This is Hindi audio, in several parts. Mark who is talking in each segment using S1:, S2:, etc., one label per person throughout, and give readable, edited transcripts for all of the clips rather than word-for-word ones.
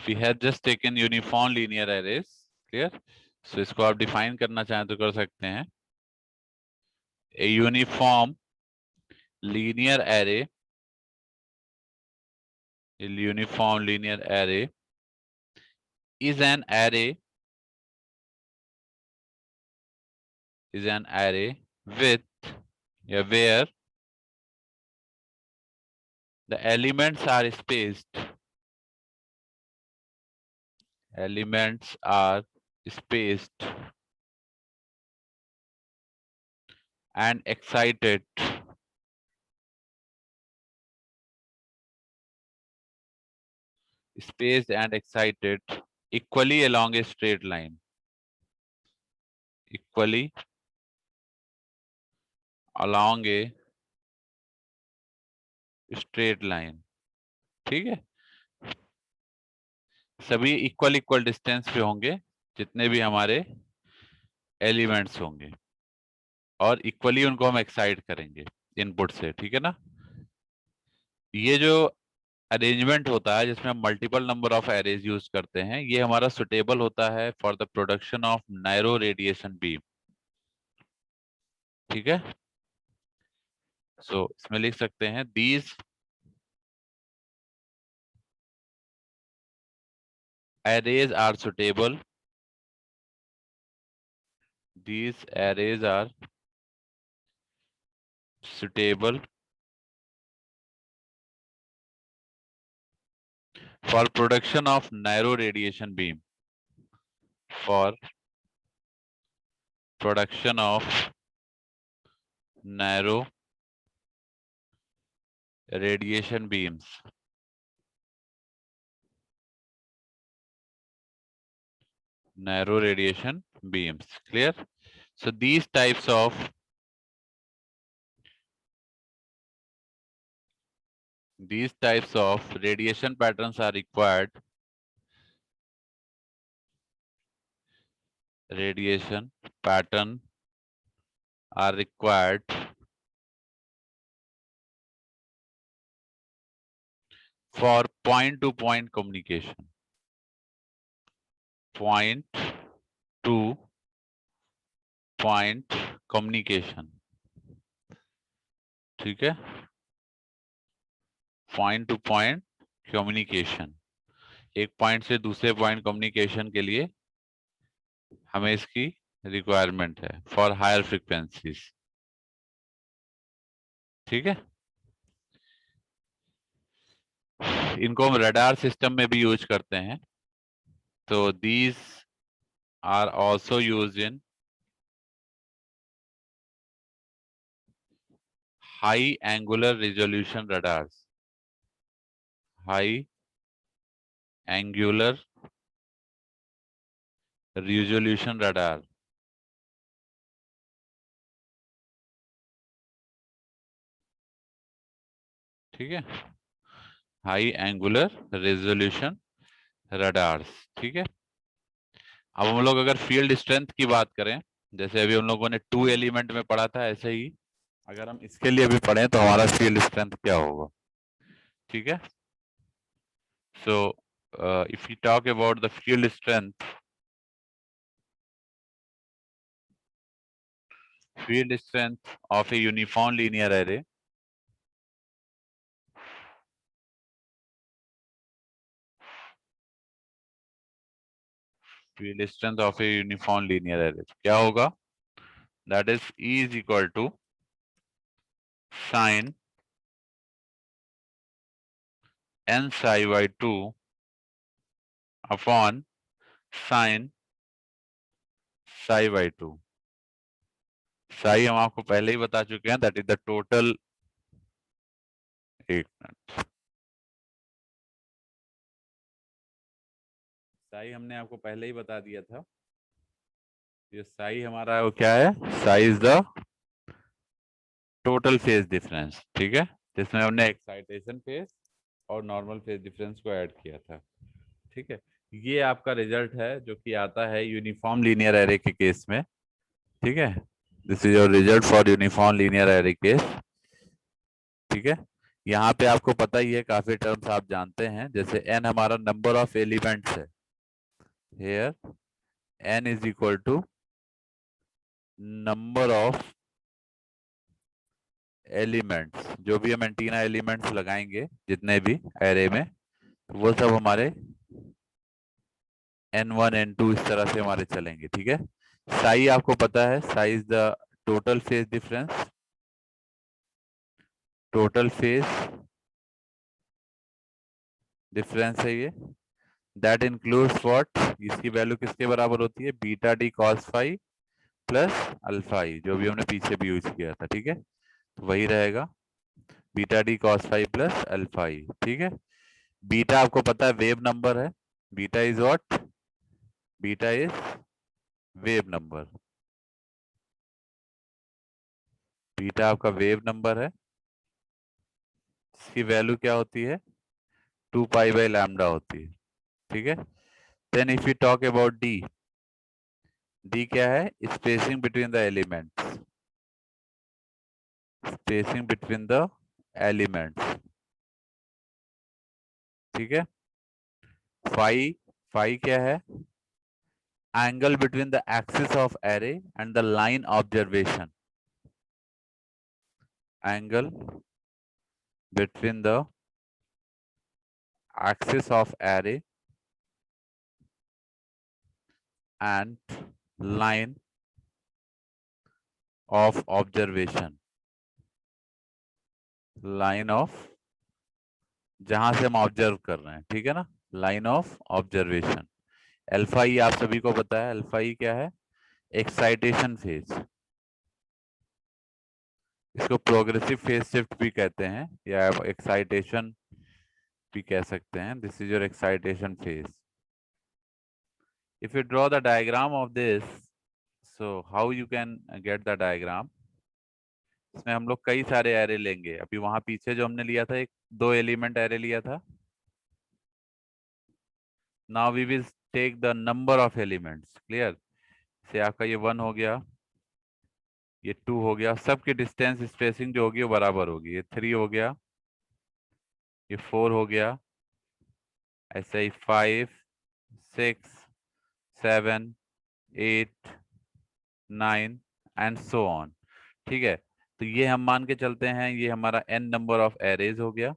S1: we have just taken uniform linear arrays. Clear? So इसको आप डिफाइन करना चाहें तो कर सकते हैं. A uniform linear array, a uniform linear array is an array with where the elements are spaced. Elements are spaced and excited equally along a straight line. Equally along a straight line. ठीक है? सभी इक्वल डिस्टेंस पे होंगे जितने भी हमारे एलिमेंट्स होंगे और इक्वली उनको हम एक्साइट करेंगे इनपुट से. ठीक है ना? ये जो अरेंजमेंट होता है जिसमें हम multiple number of arrays use करते हैं, ये हमारा सुटेबल होता है for the production of narrow radiation beam. ठीक है? सो इसमें लिख सकते हैं these arrays are suitable. These arrays are suitable for production of narrow radiation beam. For production of narrow radiation beams. Narrow radiation beams. Clear? So these types of radiation patterns are required. Radiation pattern are required for point-to-point communication. Point-to-point communication. ठीक है? point-to-point communication. एक पॉइंट से दूसरे पॉइंट कम्युनिकेशन के लिए हमें इसकी रिक्वायरमेंट है फॉर हायर फ्रीक्वेंसीज. ठीक है? इनको हम रडार सिस्टम में भी यूज करते हैं. तो these are also used in high angular resolution radars. High angular resolution radar. ठीक है? High angular resolution radars. ठीक है? अब हम लोग अगर फील्ड स्ट्रेंथ की बात करें, जैसे अभी हम लोगों ने 2 एलिमेंट में पढ़ा था, ऐसे ही अगर हम इसके लिए भी पढ़ें तो हमारा फील्ड स्ट्रेंथ क्या होगा. ठीक है? So if you talk about the field strength, of a uniform linear array, field strength of a uniform linear array क्या होगा? That is E is equal to sin n psi by 2 upon sin psi by 2. psi हम आपको पहले ही बता चुके हैं, that is the total. एक मिनट, psi हमने आपको पहले ही बता दिया था. ये psi हमारा वो क्या है? psi is the total phase difference. ठीक है? जिसमें हमने एक्साइटेशन फेज और नॉर्मल फेज डिफरेंस को ऐड किया था. ठीक है? ये आपका रिजल्ट है जो कि आता है यूनिफॉर्म लीनियर एरे के केस में. ठीक है? This is your result for uniform linear array case. ठीक है? यहाँ पे आपको पता ही है, काफी टर्म्स आप जानते हैं, जैसे n हमारा नंबर ऑफ एलिमेंट्स है, here n is equal to number of elements, जो भी हम एंटीना एलिमेंट्स लगाएंगे जितने भी एरे में, वो सब हमारे n1 n2 इस तरह से हमारे चलेंगे। ठीक है, साई आपको पता है, psi is the total phase difference, total phase difference है ये, दैट इंक्लूड्स व्हाट, इसकी वैल्यू किसके बराबर होती है, beta D cos phi plus alpha E, जो भी हमने पीछे भी यूज किया था। ठीक है, तो वही रहेगा beta D cos phi plus alpha e. ठीक है, बीटा आपको पता है वेव नंबर है, beta is what, beta is wave number, beta आपका वेव नंबर है, इसकी वैल्यू क्या होती है, 2 पाई बाई लैम्डा होती है। ठीक है, then if you talk about d, d क्या है, spacing between the elements, spacing between the elements. ठीक है, फाई, फाई क्या है, angle between the axis of array and the line observation, angle between the axis of array and line of observation, line of, जहां से हम ऑब्जर्व कर रहे हैं। ठीक है ना, लाइन ऑफ ऑब्जर्वेशन। अल्फा ई आप सभी को पता है, अल्फा ई क्या है, एक्साइटेशन फेज, इसको प्रोग्रेसिव फेज शिफ्ट भी कहते हैं या एक्साइटेशन भी कह सकते हैं। This is your excitation phase. If you draw the diagram of this, so how you can get the diagram, इसमें हम लोग कई सारे एरे लेंगे। अभी वहां पीछे जो हमने लिया था, एक 2 एलिमेंट एरे लिया था, now we will take the number of elements. Clear, से आपका ये 1 हो गया, ये 2 हो गया, सबकी डिस्टेंस स्पेसिंग जो होगी वो बराबर होगी, ये 3 हो गया, ये 4 हो गया, ऐसे ही 5 6 7 8 9 एंड सो ऑन। ठीक है, तो ये हम मान के चलते हैं, ये हमारा n नंबर ऑफ एरेज हो गया।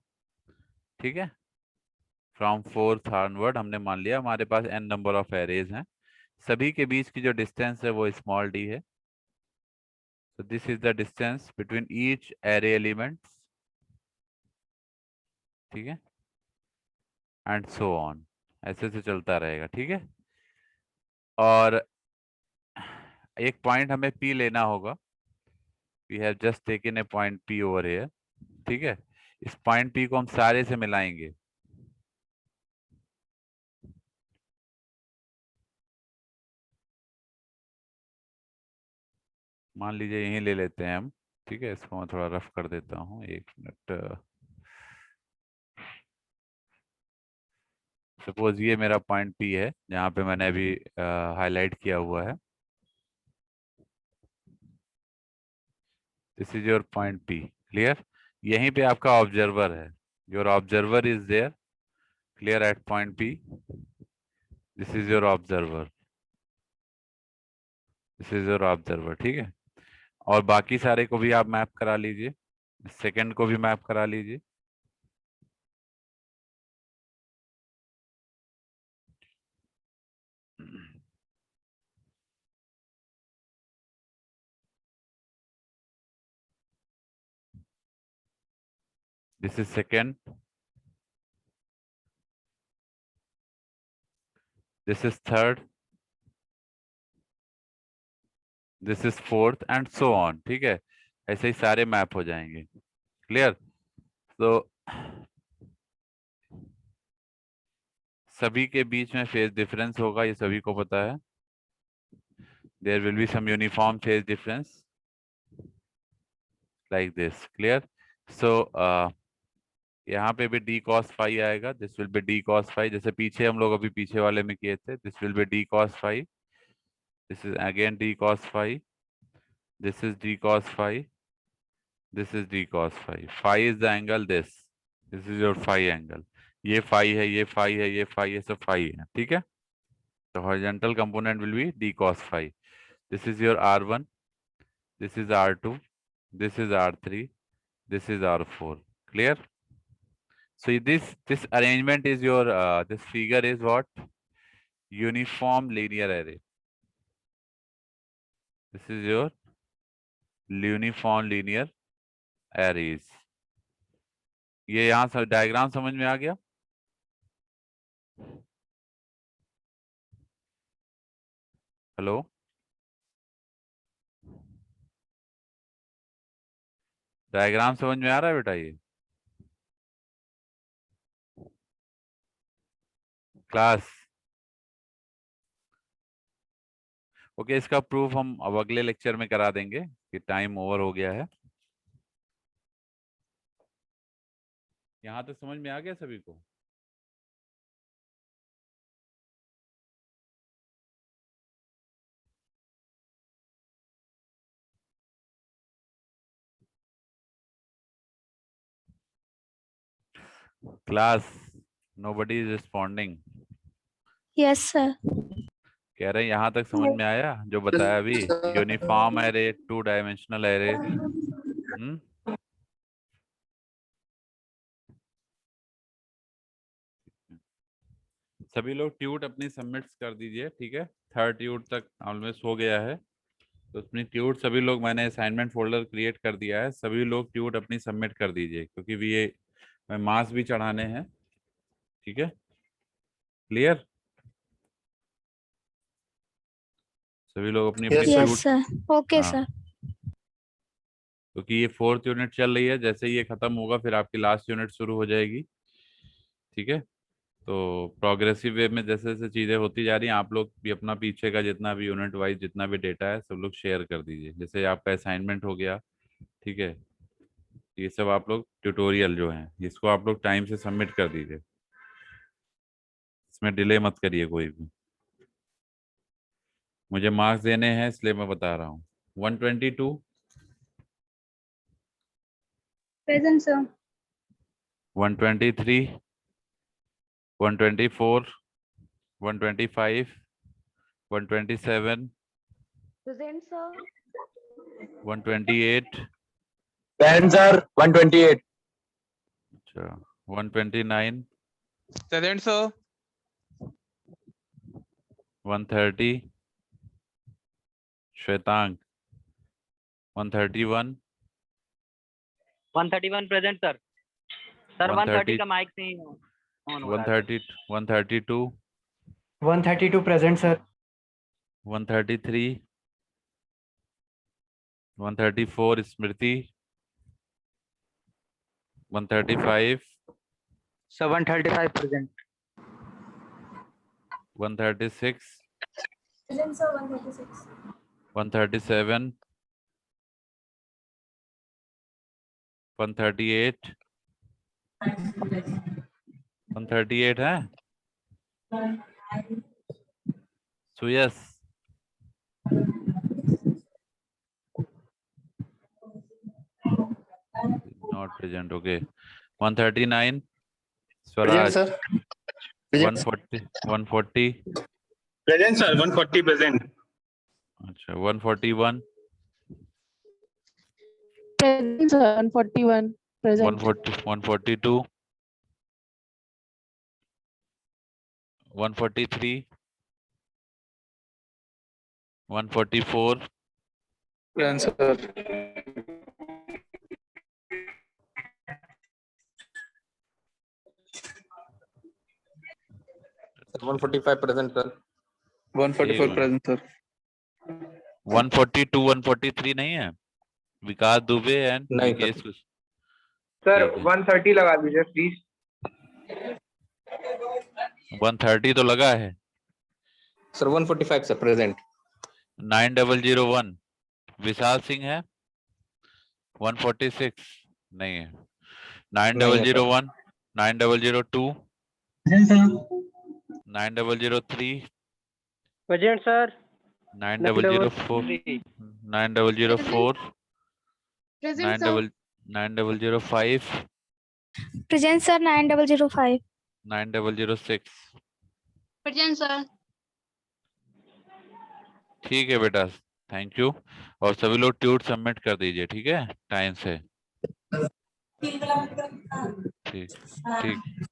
S1: ठीक है, फ्रॉम 4th ऑनवर्ड हमने मान लिया हमारे पास n नंबर ऑफ एरेज हैं, सभी के बीच की जो डिस्टेंस है वो स्मॉल d है। so this is the distance between each array elements। ठीक है, एंड सो ऑन, ऐसे से चलता रहेगा। ठीक है, और एक पॉइंट हमें p लेना होगा, we have just taken a point p over here. ठीक है, इस पॉइंट p को हम सारे से मिलाएंगे, मान लीजिए यहीं ले लेते हैं हम। ठीक है, इसको मैं थोड़ा रफ कर देता हूँ, 1 मिनट। सपोज ये मेरा पॉइंट P है, जहाँ पे मैंने अभी हाईलाइट किया हुआ है, this is your point P। Clear, यहीं पे आपका ऑब्जर्वर है, your observer is there, clear, at point P, this is your observer, this is your observer. ठीक है, और बाकी सारे को भी आप मैप करा लीजिए, सेकंड को भी मैप करा लीजिए। This is second, this is third, this is fourth and so on. ठीक है, ऐसे ही सारे मैप हो जाएंगे। क्लियर, तो सभी के बीच में फेज डिफरेंस होगा, ये सभी को पता है, there will be some uniform phase difference like this. Clear, so यहाँ पे भी डी कॉस फाई आएगा, this will be d cos phi, जैसे पीछे हम लोग अभी पीछे वाले में किए थे, this will be d cos phi, this is again d cos phi, this is d cos phi, This is d cos phi. Phi is the angle this. This is your phi angle. ये phi है, ये phi है, ये phi है, सब phi है, ठीक है? The horizontal component will be d cos phi. This is your R1. This is R2. This is R3. This is R4. Clear? So this arrangement is your this figure is what? Uniform linear array. This is your uniform linear arrays. ये यहाँ से डायग्राम समझ में आ गया? हेलो, डायग्राम समझ में आ रहा है बेटा? ये क्लास ओके। इसका प्रूफ हम अब अगले लेक्चर में करा देंगे कि टाइम ओवर हो गया है। यहाँ तक समझ में आ गया सभी को? Class nobody is responding.
S2: Yes sir.
S1: कह रहे हैं यहाँ तक समझ में आया जो बताया अभी? Uniform array, 2 dimensional array. सभी लोग ट्यूट अपनी सबमिट्स कर दीजिए, ठीक है? 3rd ट्यूट तक ऑलमोस्ट हो गया है, तो अपनी ट्यूट सभी लोग, मैंने असाइनमेंट फोल्डर क्रिएट कर दिया है, सभी लोग ट्यूट अपनी सबमिट कर दीजिए, क्योंकि भी ये मार्क्स भी चढ़ाने हैं, ठीक है? क्लियर? सभी लोग अपनी अपनी
S2: यस सर। Okay sir.
S1: क्योंकि ये 4th यूनिट चल रही है, जैसे ये खत्म होगा फिर आपकी लास्ट यूनिट शुरू हो जाएगी, ठीक है? तो प्रोग्रेसिव वे में जैसे जैसे चीज़ें होती जा रही हैं, आप लोग भी अपना पीछे का जितना भी यूनिट वाइज जितना भी डेटा है सब लोग शेयर कर दीजिए। जैसे आपका असाइनमेंट हो गया, ठीक है? ये सब आप लोग ट्यूटोरियल जो है इसको आप लोग टाइम से सबमिट कर दीजिए, इसमें डिले मत करिए कोई भी। मुझे मार्क्स देने हैं इसलिए मैं बता रहा हूँ। 122
S2: present sir.
S1: 123 124 125 127
S2: present sir.
S1: 128
S3: present sir. 128
S1: अच्छा 129
S3: present sir.
S1: 130 Shwetang 131
S4: 131 present sir. Sir 130 का माइक नहीं ऑन हो रहा है।
S1: 132
S5: 132 present sir.
S1: 133 134 Smriti 135
S4: sir 135 present.
S1: 136
S2: present sir. 136
S1: 137 138 138 है Suyash not present. Okay 139 Swaraj 140
S3: present sir. 140 present.
S1: अच्छा 141
S2: present sir. 141 present.
S1: 142 143 144
S3: present sir. 145 present sir. 144 present sir.
S1: 142 143 नहीं है? विकास दुबे एंड
S3: नहीं
S1: विकेश
S3: सर 130 लगा दीजिए प्लीज।
S1: 130 तो लगा है
S3: sir. 145 sir present.
S1: 9001 Vishal Singh है। 146 नहीं है। 9001 9002 9003
S4: present sir.
S1: 9004 9004
S2: present sir.
S1: 9005,
S2: Present sir 9005.
S1: 9006।
S2: Present sir.
S1: ठीक है बेटा, थैंक यू। और सभी लोग ट्यूट सबमिट कर दीजिए, ठीक है, टाइम से। ठीक ठीक।